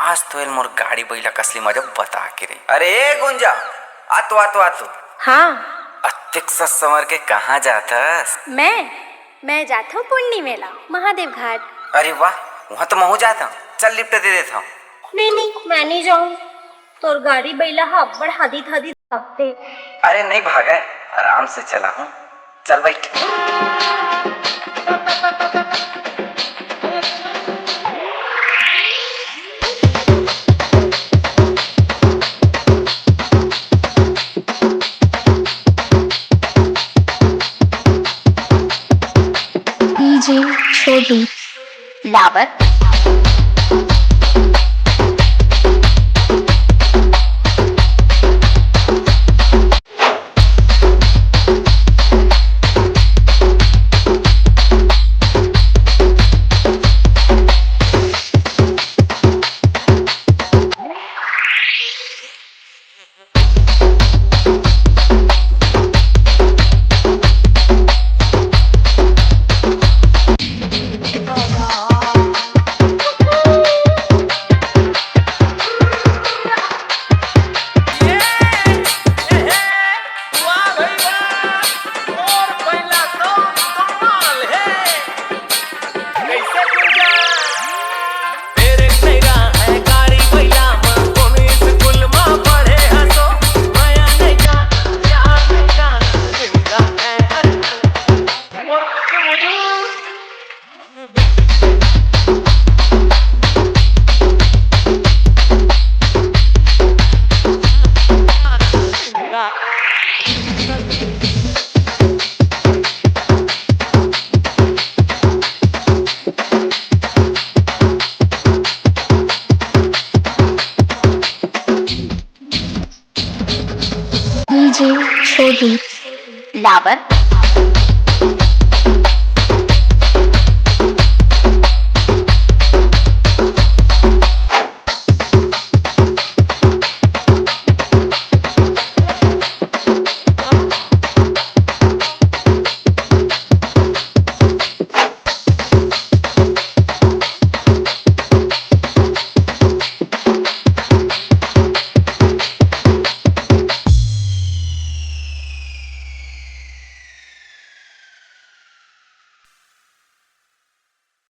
आज तो एल मोर गाड़ी बैला कसली मजा बता के रही। अरे ए गुंजा, आतो आतो आतो। हाँ। अत्यक सस संवर के कहाँ जाथस? मैं जाता हूँ पुण्य मेला महादेव घाट। अरे वाह, वहाँ तो महू जाता हूँ। चल लिफ्ट दे देता हूँ। नहीं मैं नहीं जाऊँ। तोर गाड़ी बैला हा बड़ हादी थादी सकते। अरे नहीं भागा, आराम से चला हूँ। चल बैठ। डीजे छोटू लावर। डीजे छोटू लावर।